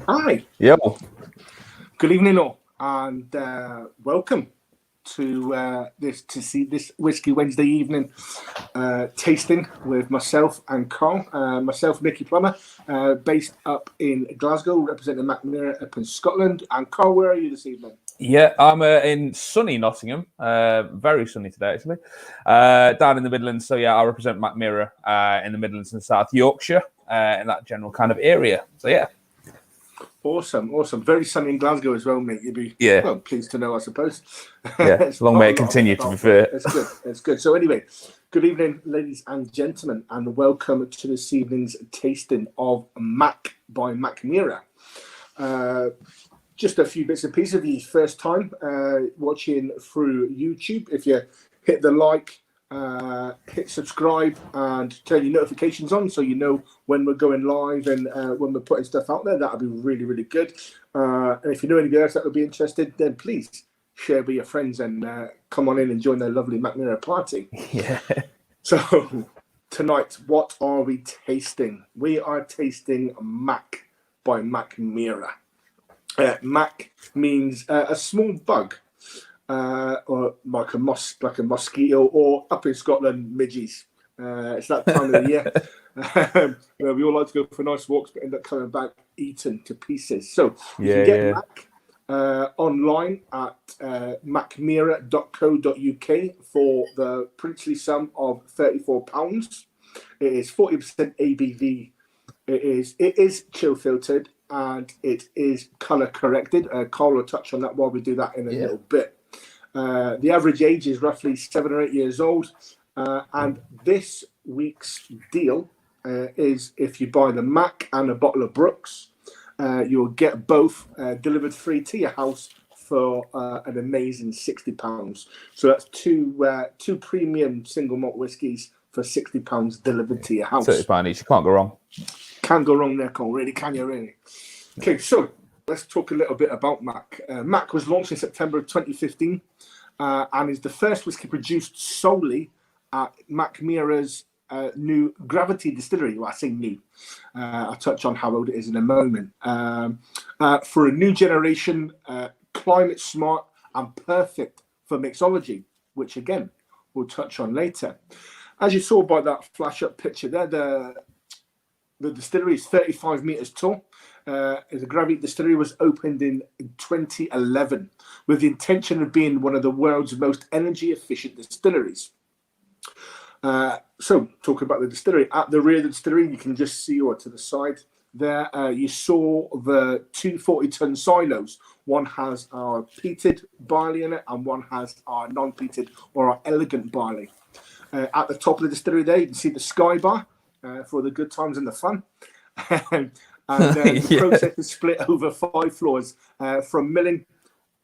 Hi, Yo, good evening all, and welcome to this Whiskey Wednesday evening tasting with myself and Carl. Myself, Nicky Plummer, based up in Glasgow, representing Mackmyra up in Scotland. And Carl, where are you this evening? yeah, I'm in sunny Nottingham. Very sunny today, actually. Down in the Midlands. So, yeah, I represent Mackmyra in the Midlands and South Yorkshire, in that general kind of area. So, yeah. Awesome. Very sunny in Glasgow as well, mate. You'd be pleased to know, I suppose. Yeah, long may it continue, to be fair. It's good. So anyway, good evening, ladies and gentlemen, and welcome to this evening's tasting of Mack by Mackmyra. Just a few bits and pieces. If you first time watching through YouTube, if you hit the like, hit subscribe, and turn your notifications on so you know when we're going live and when we're putting stuff out there, that'll be really, really good. And if you know anybody else that would be interested, then please share with your friends and come on in and join their lovely Mackmyra party. Yeah. So tonight, what are we tasting? We are tasting Mack by Mackmyra. Mack means a small bug, or like a mosquito, or up in Scotland, midges. It's that time of the year. We all like to go for nice walks, but end up coming back eaten to pieces. So you can get Mack online at mackmyra.co.uk for the princely sum of £34. It is 40% ABV. It is chill filtered and it is color corrected. Carl will touch on that while we do that in a little bit. The average age is roughly 7 or 8 years old, and this week's deal is if you buy the Mack and a bottle of Brooks, you'll get both delivered free to your house for an amazing £60. So that's two premium single malt whiskies for £60 delivered to your house. £30 each. You can't go wrong. Can't go wrong there, Cole. Really, can you? Really? Okay, so let's talk a little bit about Mack. Mack was launched in September of 2015 and is the first whiskey produced solely at Mackmyra's new Gravity distillery. Well, I say new. I'll touch on how old it is in a moment. For a new generation, climate smart and perfect for mixology, which again, we'll touch on later. As you saw by that flash up picture there, the distillery is 35 meters tall. The Gravity distillery was opened in 2011 with the intention of being one of the world's most energy efficient distilleries. So talking about the distillery, at the rear of the distillery, you can just see, or to the side there, you saw the two 40-ton silos. One has our peated barley in it and one has our non-peated or our elegant barley. At the top of the distillery there, you can see the sky bar for the good times and the fun. And the process is split over 5 floors from milling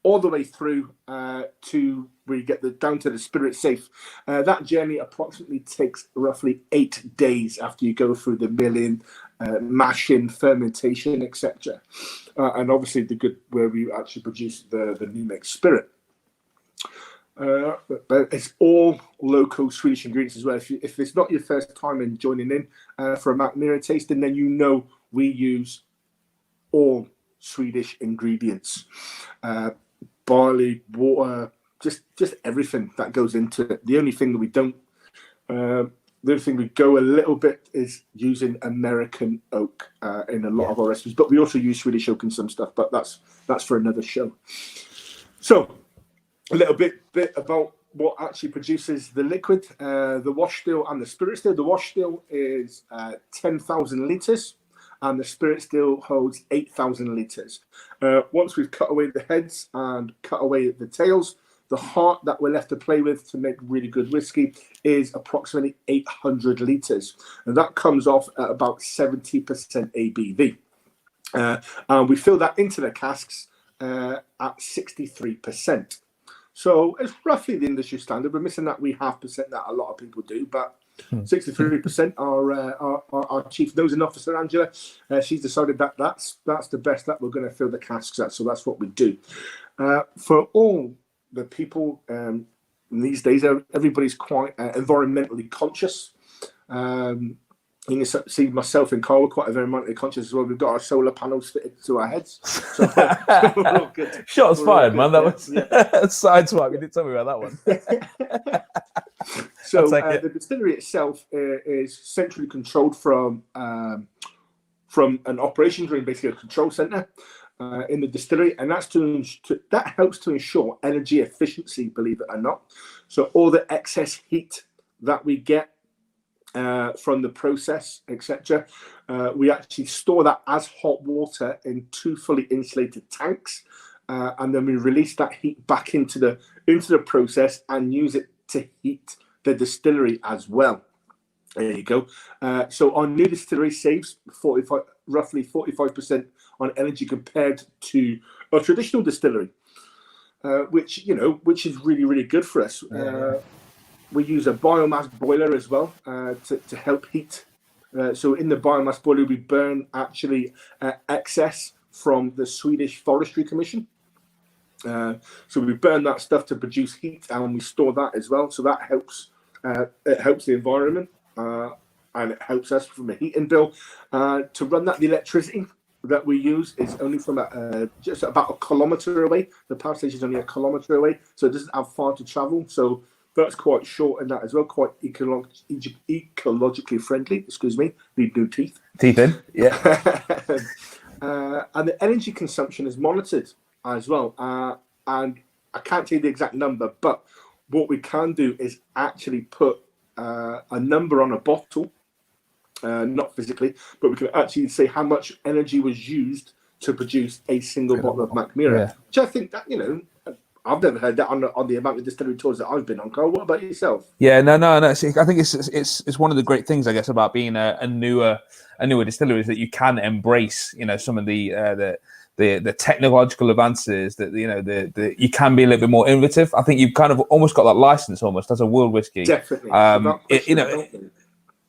all the way through to where you get down to the spirit safe. That journey approximately takes roughly 8 days after you go through the milling, mashing, fermentation, etc. And obviously the good where we actually produce the new mix spirit. But it's all local Swedish ingredients as well. If it's not your first time in joining in for a Mackmyra tasting, then you know we use all Swedish ingredients. Barley, water, just everything that goes into it. The only thing that we don't, the other thing we go a little bit is using American oak in a lot of our recipes, but we also use Swedish oak in some stuff, but that's for another show. So a little bit about what actually produces the liquid, the wash still and the spirit still. The wash still is 10,000 litres and the spirit still holds 8,000 litres. Once we've cut away the heads and cut away the tails, the heart that we're left to play with to make really good whiskey is approximately 800 litres. And that comes off at about 70% ABV. And we fill that into the casks at 63%. So it's roughly the industry standard. We're missing that wee 0.5% that a lot of people do, but 63% our chief nosing officer, Angela, she's decided that that's the best that we're going to fill the casks at. So that's what we do. For all the people these days, everybody's quite environmentally conscious. You can see myself and Carl are quite environmentally conscious as well. We've got our solar panels fitted to our heads. So we're all good. Shots fired, man. That was yeah. side swipe. You didn't tell me about that one. So the distillery itself is centrally controlled from an operations room, basically a control center in the distillery, and that helps to ensure energy efficiency, believe it or not. So all the excess heat that we get from the process, etc., we actually store that as hot water in 2 fully insulated tanks, and then we release that heat back into the process and use it to heat the distillery as well. There you go. So our new distillery saves roughly 45% on energy compared to a traditional distillery, which is really, really good for us. We use a biomass boiler as well to help heat. So in the biomass boiler, we burn actually excess from the Swedish Forestry Commission. So we burn that stuff to produce heat, and we store that as well. So that helps. It helps the environment, and it helps us from a heating bill. To run that, the electricity that we use is only from just about a kilometre away. The power station is only a kilometre away, so it doesn't have far to travel. So that's quite short in that as well, quite ecologically friendly. Excuse me, need new teeth. Teeth in, yeah. And the energy consumption is monitored as well. And I can't tell you the exact number, but what we can do is actually put a number on a bottle, not phically, but we can actually say how much energy was used to produce a single bottle of Mackmyra. Which I think that, I've never heard that on the amount of distillery tours that I've been on. Carl, what about yourself? Yeah, no. See, I think it's one of the great things, I guess, about being a newer distillery is that you can embrace, some of the technological advances that you can be a little bit more innovative. I think you've kind of almost got that license almost as a world whiskey. Definitely.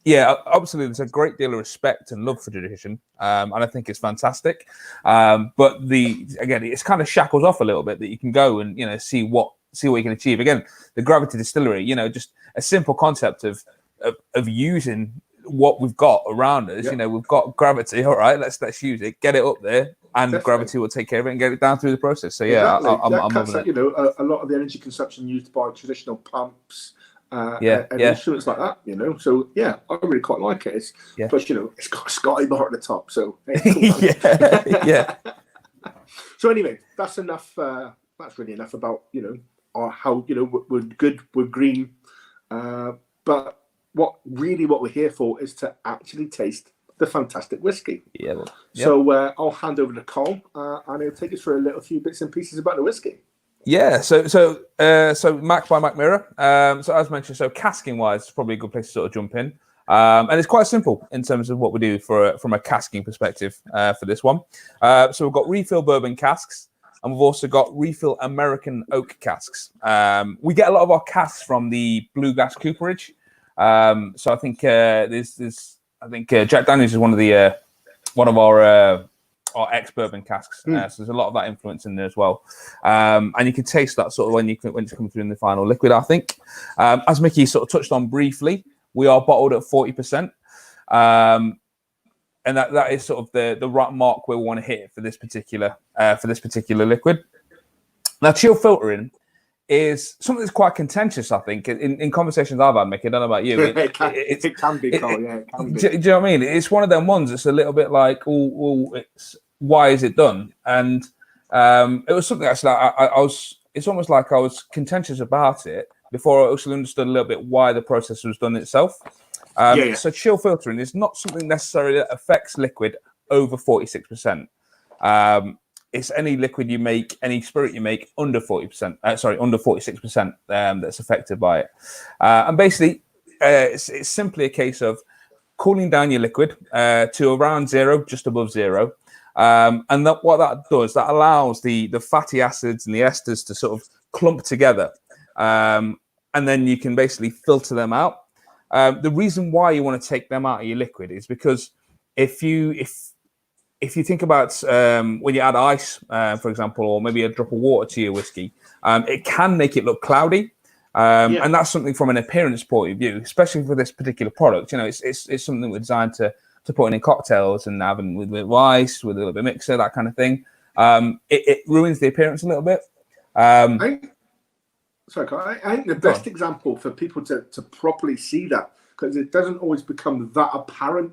Yeah, absolutely. There's a great deal of respect and love for tradition, and I think it's fantastic. But it's kind of shackles off a little bit that you can go and see what you can achieve. Again, the Gravity Distillery, just a simple concept of using what we've got around us. Yep. We've got gravity. All right, let's use it. Get it up there, and Definitely. Gravity will take care of it and get it down through the process. So yeah, exactly. I'm cuts out, a lot of the energy consumption used by traditional pumps. And instruments like that, So yeah, I really quite like it. Plus, it's got a Scotty bar at the top, so hey, cool, yeah. So anyway, that's enough. That's really enough about how we're good, we're green, but what we're here for is to actually taste the fantastic whiskey. Yeah. Well, So I'll hand over to Cole, and he'll take us through a few bits and pieces about the whiskey. Yeah, so Mack by Mackmyra. So as mentioned, so casking wise, it's probably a good place to sort of jump in, and it's quite simple in terms of what we do from a casking perspective for this one. So we've got refill bourbon casks, and we've also got refill American oak casks. We get a lot of our casks from the Bluegrass Cooperage. So I think Jack Daniels is one of our ex-bourbon casks. So there's a lot of that influence in there as well. And you can taste that sort of when it's coming through in the final liquid, I think. As Mickey sort of touched on briefly, we are bottled at 40%. And that is sort of the right mark where we want to hit for this particular liquid. Now, chill filtering is something that's quite contentious, I think, in conversations I've had, Mickey. I don't know about you. It can be, Carl. Yeah, it can be. Do you know what I mean? It's one of them ones that's a little bit like, it's why is it done? And it was something actually it's almost like I was contentious about it before I actually understood a little bit why the process was done itself. So chill filtering is not something necessarily that affects liquid over 46%. It's any liquid you make, any spirit you make under 40%. Under 46%. That's affected by it. And basically, it's simply a case of cooling down your liquid to around zero, just above zero. And what that does, that allows the fatty acids and the esters to sort of clump together. And then you can basically filter them out. The reason why you want to take them out of your liquid is because if you think about when you add ice, for example, or maybe a drop of water to your whiskey, it can make it look cloudy. And that's something from an appearance point of view, especially for this particular product. It's something we're designed to put in cocktails and having with ice, with a little bit of mixer, that kind of thing. It ruins the appearance a little bit. I think the best example for people to properly see that, because it doesn't always become that apparent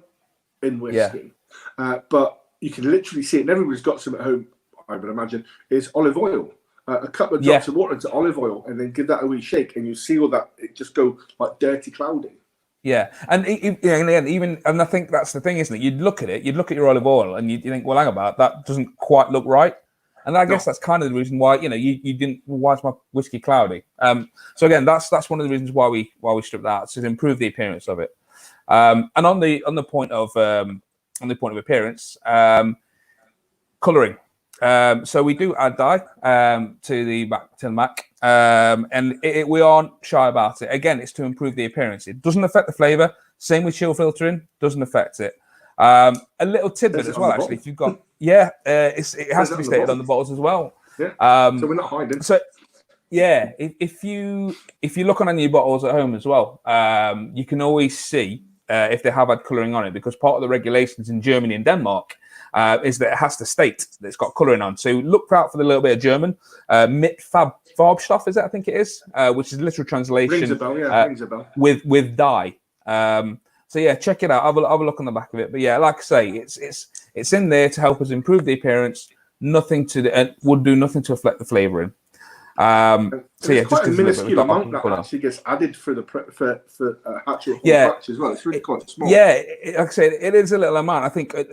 in whiskey, but you can literally see it, and everybody's got some at home, I would imagine, is olive oil. A couple of drops of water into olive oil, and then give that a wee shake, and you see all that, it just go like dirty cloudy. Yeah, and I think that's the thing, isn't it? You'd look at your olive oil, and you think, well, hang about, that doesn't quite look right. And I guess that's kind of the reason why, you didn't. Why is my whiskey cloudy? So again, that's one of the reasons why we stripped that out, to improve the appearance of it. And on the point of appearance, colouring. So we do add dye to the Mack, and we aren't shy about it. Again, it's to improve the appearance. It doesn't affect the flavour. Same with chill filtering, doesn't affect it. A little tidbit as well, actually. If you've got, it has to be stated on the bottles as well. Yeah. So we're not hiding. So yeah, if you look on any bottles at home as well, you can always see if they have had colouring on it, because part of the regulations in Germany and Denmark is that it has to state that it's got colouring on. So look out for the little bit of German. Mit Farbstoff, is it? I think it is, which is literal translation. Rings a bell, rings a bell. With dye. So yeah, check it out. Have a look on the back of it. But yeah, like I say, it's in there to help us improve the appearance. Would do nothing to affect the flavouring. So yeah, quite just a minuscule amount that actually gets added for actual batch as well. It's really quite small. Yeah, like I said, it is a little amount. I think I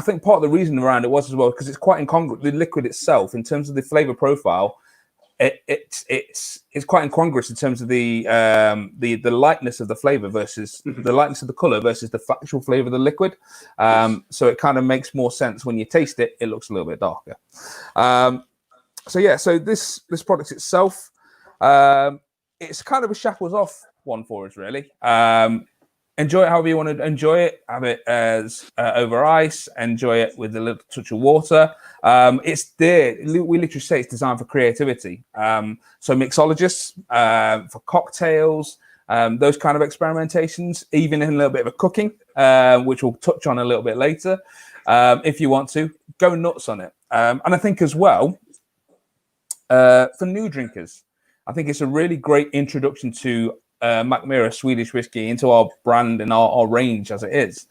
think part of the reason around it was as well because it's quite incongruous. The liquid itself, in terms of the flavour profile, it's quite incongruous in terms of the lightness of the flavour versus the lightness of the colour versus the actual flavour of the liquid. So it kind of makes more sense when you taste it. It looks a little bit darker. So yeah, so this product itself, it's kind of a shackles off one for us, really. Enjoy it however you want to enjoy it. Have it as over ice. Enjoy it with a little touch of water. It's there. We literally say it's designed for creativity. So mixologists, for cocktails, those kind of experimentations, even in a little bit of a cooking, which we'll touch on a little bit later. If you want to, go nuts on it. And I think as well, for new drinkers, I think it's a really great introduction to Mackmyra Swedish whiskey into our brand and our range as it is,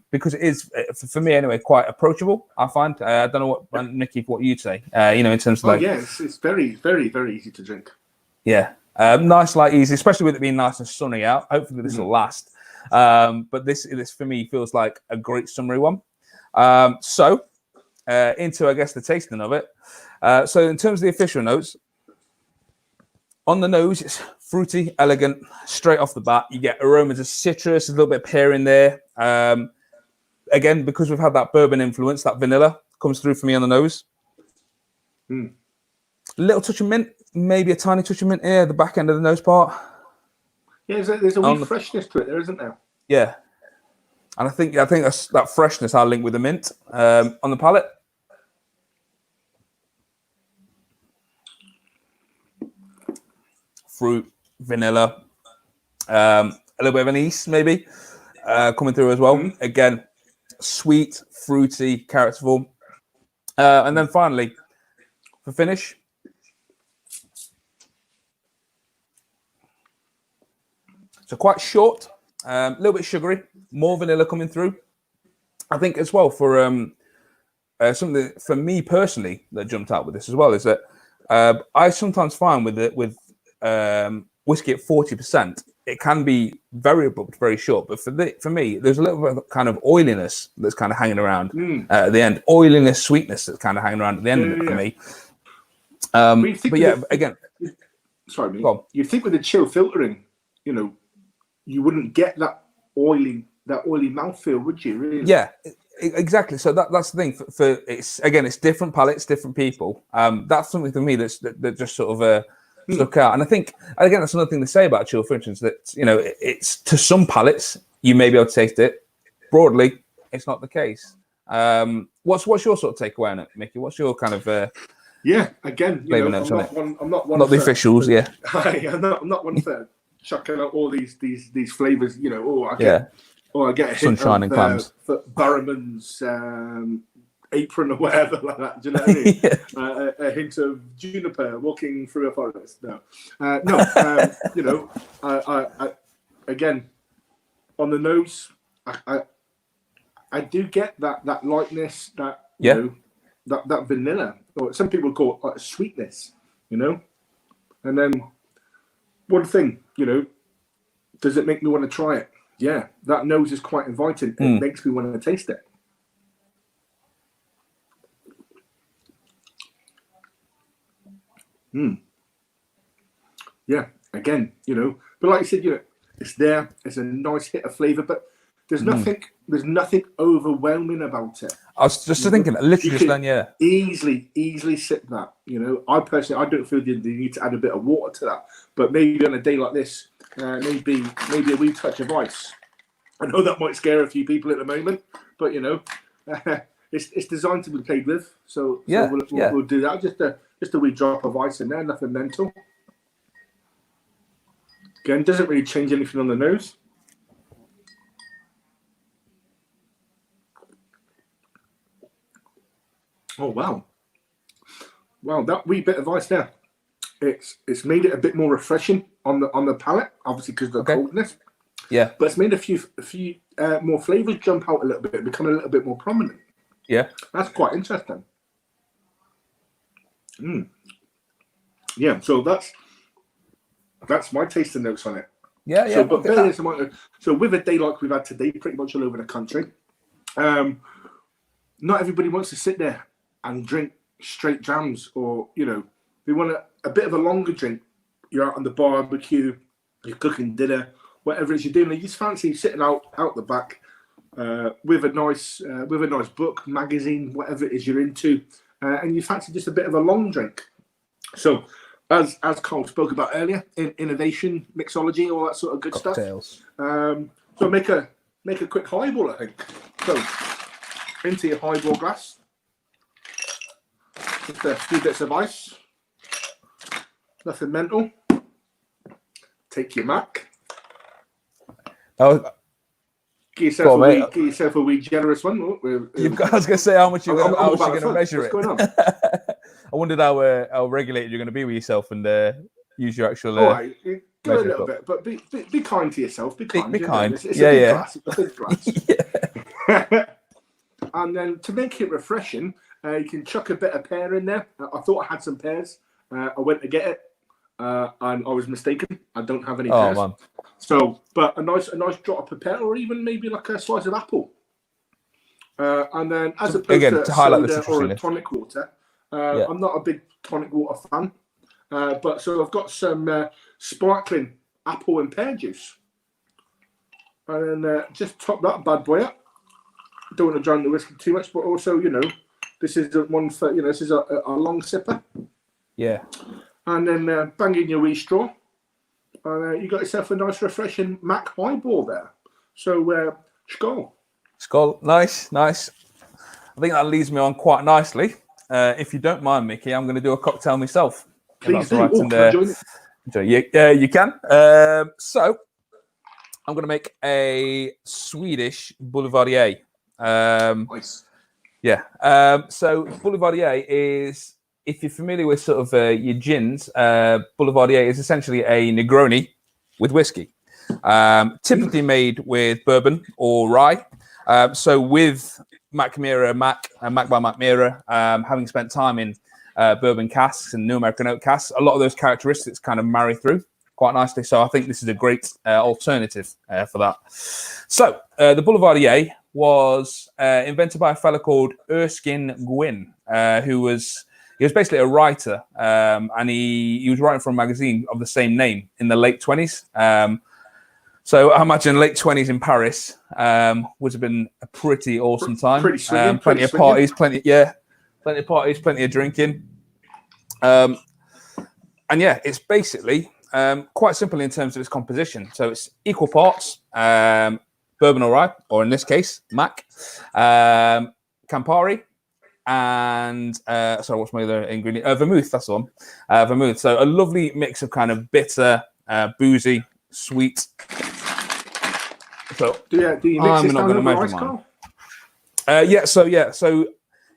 because it is, for me anyway, quite approachable. I find. I don't know what Nicky, what you'd say. In terms of it's very, very, very easy to drink. Yeah, nice, light, easy, especially with it being nice and sunny out. Hopefully this will last. But this for me feels like a great summery one. So into I guess the tasting of it. So in terms of the official notes, on the nose, it's fruity, elegant, straight off the bat. You get aromas of citrus, a little bit of pear in there. Again, because we've had that bourbon influence, that vanilla comes through for me on the nose. A little touch of mint, maybe a tiny touch of mint here at the back end of the nose part. Yeah, there's a wee freshness to it there, isn't there? Yeah. And I think that's that freshness I'll link with the mint. On the palate, fruit, vanilla, a little bit of anise maybe coming through as well. Again, sweet, fruity, characterful. And then finally, for finish, so quite short, a little bit sugary, more vanilla coming through. I think as well for something for me personally that jumped out with this as well is that I sometimes find with whiskey at 40%, it can be very abrupt, very short. But for me, there's a little bit of kind of oiliness that's kind of hanging around at the end. Oiliness, sweetness that's kind of hanging around at the end of it for me. But yeah, again, sorry, you'd think with the chill filtering, you wouldn't get that oily mouthfeel, would you? Really? Yeah, exactly. So that's the thing. For it's different palates, different people. That's something for me that just sort of stuck out. And I think again that's another thing to say about chill, for instance, that it's to some palates you may be able to taste it. Broadly, it's not the case. What's your sort of takeaway on it, Mickey? What's your kind of Yeah, again, Flavor notes on it. I'm not one Not the for, officials, yeah. I'm not one for chucking out all these flavors. You know, I get a hint Sunshine and clams. for Barrowman's apron or whatever like that. Do you know what I mean? A hint of juniper walking through a forest. No, you know, I again on the nose, I do get that lightness, that you know, that vanilla, or some people call it like sweetness, you know. And then one thing, you know, does it make me want to try it? Yeah, that nose is quite inviting. It makes me want to taste it. Yeah, again, you know, but like you said, you know, it's there. It's a nice hit of flavour, but there's nothing overwhelming about it. I was just thinking, literally just then, easily sip that. You know, I personally, I don't feel the need to add a bit of water to that, but maybe on a day like this, maybe a wee touch of ice. I know that might scare a few people at the moment, but you know, it's designed to be played with. So we'll do that. Just a wee drop of ice in there, nothing mental. Again, doesn't really change anything on the nose. Oh wow! Wow, that wee bit of ice there, it's made it a bit more refreshing on the palate, obviously because of the coldness. Yeah, but it's made a few more flavors jump out a little bit, become a little bit more prominent. Yeah, that's quite interesting. Yeah, so that's my tasting notes on it. Yeah. So, but so with a day like we've had today, pretty much all over the country, not everybody wants to sit there and drink straight jams, or you know, they want a bit of a longer drink. You're out on the barbecue, you're cooking dinner, whatever it is you're doing. You just fancy sitting out the back with a nice book, magazine, whatever it is you're into, and you fancy just a bit of a long drink. So, as Carl spoke about earlier, innovation, mixology, all that sort of good Cocktails. stuff. So make a quick highball, I think. So into your highball glass, just a few bits of ice, nothing mental. Take your Mack. Give yourself a wee generous one. I was going to say, how much you're going to measure it. What's going on? I wondered how regulated you're going to be with yourself and use your actual. All right, go a little bit, but be kind to yourself. Be kind. Be kind. It's a big glass. It's a big glass. And then to make it refreshing, you can chuck a bit of pear in there. I thought I had some pears. I went to get it, and I was mistaken. I don't have any pears. Man. So, but a nice drop of pear, or even maybe like a slice of apple. And then, as opposed to highlight soda or a tonic water, I'm not a big tonic water fan. But so I've got some sparkling apple and pear juice, and then just top that bad boy up. Don't want to drown the whiskey too much, but also, you know, this is one for, you know, this is a long sipper. Yeah. And then bang in your wee straw, and you got yourself a nice refreshing Mack highball there. So skål. Skål. Nice. I think that leads me on quite nicely. If you don't mind, Mickey, I'm going to do a cocktail myself. Please do. Right. Can I join it? You can. So I'm going to make a Swedish Boulevardier. Nice. Yeah. So Boulevardier is, if you're familiar with sort of your gins, Boulevardier is essentially a Negroni with whiskey, typically made with bourbon or rye. So with Mackmyra, Mack by Mackmyra, having spent time in bourbon casks and New American oak casks, a lot of those characteristics kind of marry through quite nicely. So I think this is a great alternative for that. So the Boulevardier was invented by a fella called Erskine Gwynn, who was basically a writer, and he was writing for a magazine of the same name in the late 20s. So I imagine late 20s in Paris would have been a pretty awesome time. Plenty of parties, plenty of parties, plenty of drinking. And yeah, it's basically quite simple in terms of its composition. So it's equal parts bourbon or rye, or in this case, Mack, Campari, and sorry, what's my other ingredient? Vermouth. That's the one. Vermouth. So a lovely mix of kind of bitter, boozy, sweet. So do you mix this down over ice, Carl? So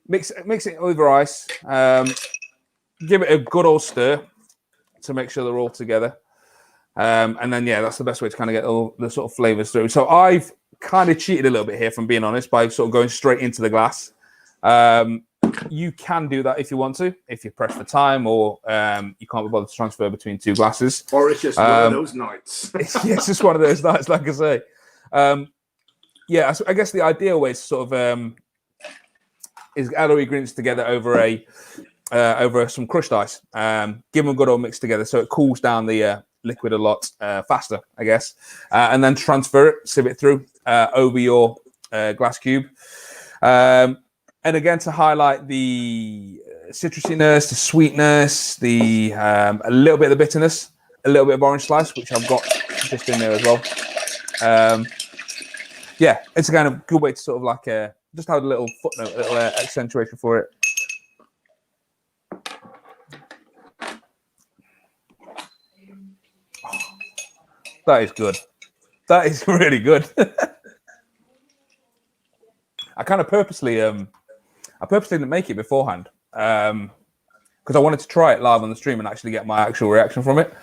mix it over ice. Give it a good old stir to make sure they're all together. And then, that's the best way to kind of get all the sort of flavors through. So I've kind of cheated a little bit here, from being honest, by sort of going straight into the glass. You can do that if you want to, if you press for time, or you can't be bothered to transfer between two glasses. Or it's just one of those nights. It's just one of those nights, like I say. I guess the ideal way is sort of is add all ingredients together over some crushed ice. Give them a good old mix together so it cools down the liquid a lot faster, I guess, and then transfer it, sieve it through over your glass cube. And again, to highlight the citrusiness, the sweetness, the a little bit of the bitterness, a little bit of orange slice, which I've got just in there as well. It's a kind of good way to sort of like just have a little footnote, a little accentuation for it. That is good. That is really good. I kind of purposely didn't make it beforehand because I wanted to try it live on the stream and actually get my actual reaction from it.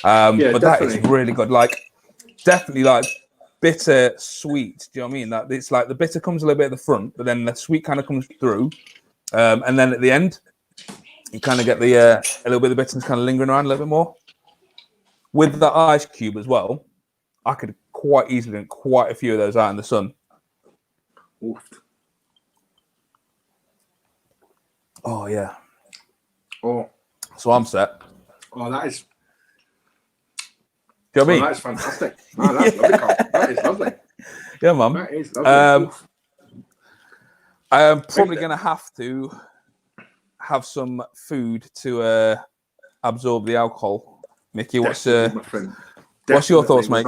But definitely. That is really good. Like, definitely like bitter, sweet. Do you know what I mean? That it's like the bitter comes a little bit at the front, but then the sweet kind of comes through, and then at the end, you kind of get the a little bit of the bitterness kind of lingering around a little bit more. With the ice cube as well, I could quite easily drink quite a few of those out in the sun. Oof. Oh, yeah. Oh. So I'm set. Oh, that is... Do you know what I mean? That is fantastic. Oh, that's lovely, Carl. That is lovely. Yeah, man. That is lovely. I am probably going to have to have some food to absorb the alcohol. Mickey, what's your thoughts, mate?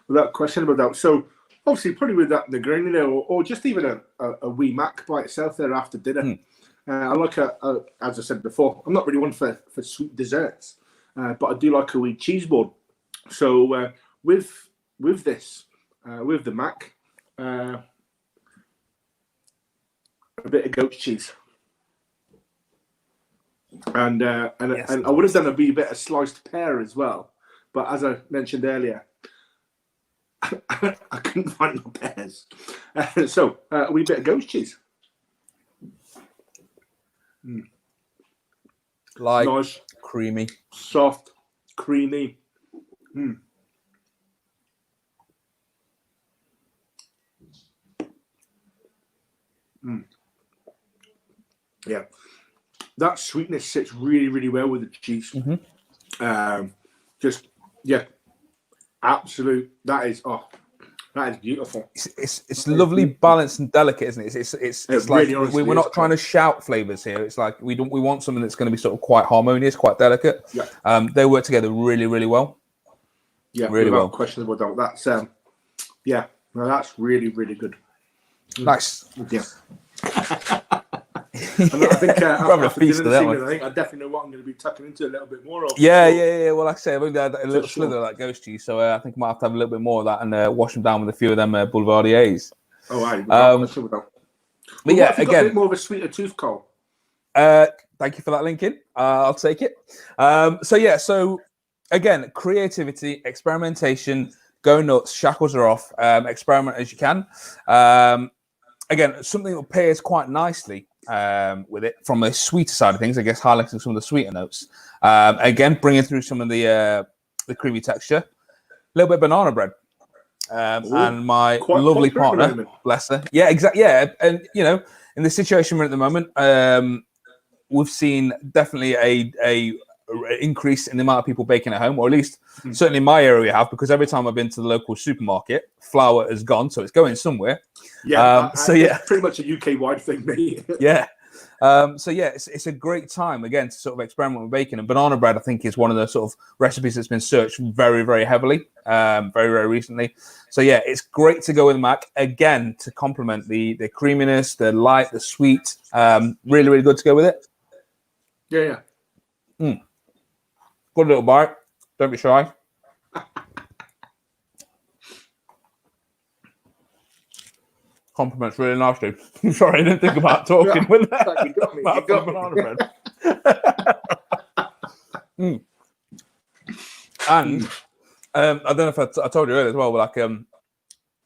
Without question about that. So, obviously, probably with that Negroni or just even a wee Mack by itself there after dinner. I like as I said before, I'm not really one for sweet desserts, but I do like a wee cheese board. So with this, with the Mack, a bit of goat cheese, and I would have done a wee bit of sliced pear as well, but as I mentioned earlier, I couldn't find no pears, so a wee bit of goat cheese. Like nice, creamy, soft, creamy. Yeah, that sweetness sits really, really well with the cheese. Absolute. That is beautiful. It's lovely, balanced, and delicate, isn't it? It's like really we're not trying to shout flavors here. It's like we want something that's going to be sort of quite harmonious, quite delicate. Yeah. They work together really, really well. Yeah, really well. Question about that. That's that's really, really good. Nice. Yeah. And I think after feast dinner this evening, I think I definitely know what I'm going to be tucking into a little bit more of. Yeah. Well, like I say, I've only had a little slither of that ghost cheese, so I think I might have to have a little bit more of that and wash them down with a few of them Boulevardiers. Oh, right. But yeah, again, a bit more of a sweeter tooth, Cole. Thank you for that, Lincoln. I'll take it. So again, creativity, experimentation, go nuts, shackles are off, experiment as you can. Again, something that pairs quite nicely with it from the sweeter side of things, I guess, highlighting some of the sweeter notes. Again, bringing through some of the creamy texture. A little bit of banana bread. And my lovely partner, bless her. Yeah, exactly. Yeah, and, in the situation we're in at the moment, we've seen definitely a increase in the amount of people baking at home, or at least certainly in my area we have, because every time I've been to the local supermarket, flour has gone, so it's going somewhere. Yeah, it's pretty much a UK-wide thing, mate. Yeah. So yeah, it's a great time again to sort of experiment with bacon. And banana bread, I think, is one of the sort of recipes that's been searched very, very heavily, very, very recently. So yeah, it's great to go with Mack again to complement the creaminess, the light, the sweet. Really, really good to go with it. Yeah. Good little bite. Don't be shy. Compliments really nicely. Sorry, I didn't think about talking with that. You got me. You got banana me. bread. And I don't know if I told you earlier as well, but like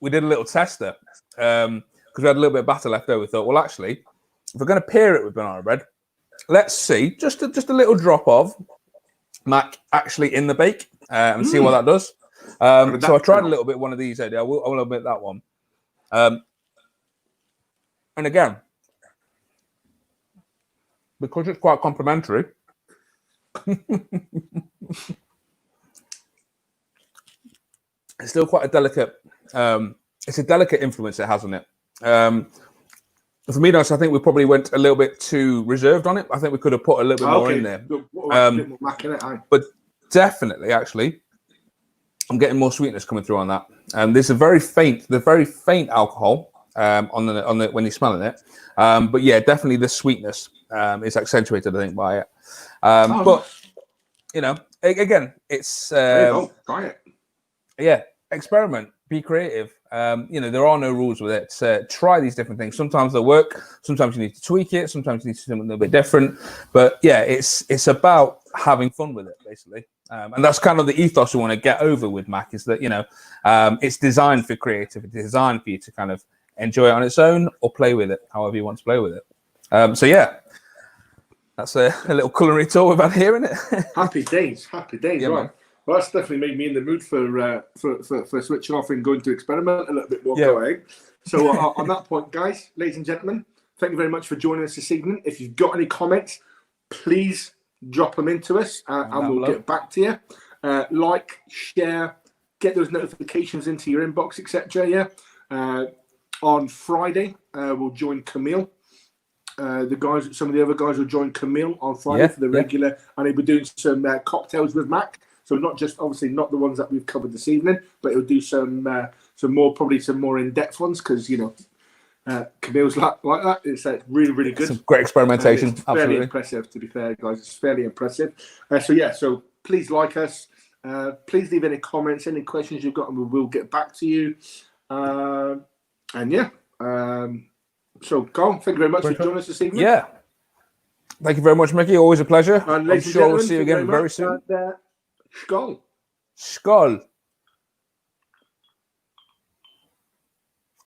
we did a little tester because we had a little bit of batter left over. We thought, well, actually, if we're going to pair it with banana bread, let's see just a little drop of Mack actually in the bake and see what that does. So I tried a little bit one of these. I will admit that one. And again, because it's quite complimentary, it's still quite a delicate. It's a delicate influence it has on it. For me, I think we probably went a little bit too reserved on it. I think we could have put a little bit more in there. A bit more Mack in it, but definitely, actually, I'm getting more sweetness coming through on that. There's a very faint alcohol on the when you're smelling it. But yeah, definitely the sweetness is accentuated, I think, by it. But you know, again, it's there you go. Try it. Yeah, experiment, be creative. You know, there are no rules with it. Try these different things. Sometimes they'll work. Sometimes you need to tweak it. Sometimes you need to do something a little bit different. But yeah, it's about having fun with it, basically. And that's kind of the ethos we want to get over with Mack, is that, you know, it's designed for creativity, designed for you to kind of enjoy it on its own or play with it however you want to play with it. So yeah, that's a little culinary tour we've had here, isn't it? Happy days, yeah, right. Man. Well, that's definitely made me in the mood for switching off and going to experiment a little bit more. Yeah. So on that point, guys, ladies and gentlemen, thank you very much for joining us this evening. If you've got any comments, please drop them into us and we'll get back to you. Like, share, get those notifications into your inbox, etc. Yeah. On Friday, we'll join Camille. Some of the other guys will join Camille on Friday for the regular, and he'll be doing some cocktails with Mack. So not just, obviously, not the ones that we've covered this evening, but he'll do some more in-depth ones, because, you know, Camille's like that. It's really, really good. Some great experimentation. It's fairly impressive, to be fair, guys. It's fairly impressive. So please like us. Please leave any comments, any questions you've got, and we'll get back to you. So, Carl, thank you very much for joining us this evening. Yeah. Thank you very much, Mickey. Always a pleasure. I'm sure we'll see you again very soon. Skål. Skål.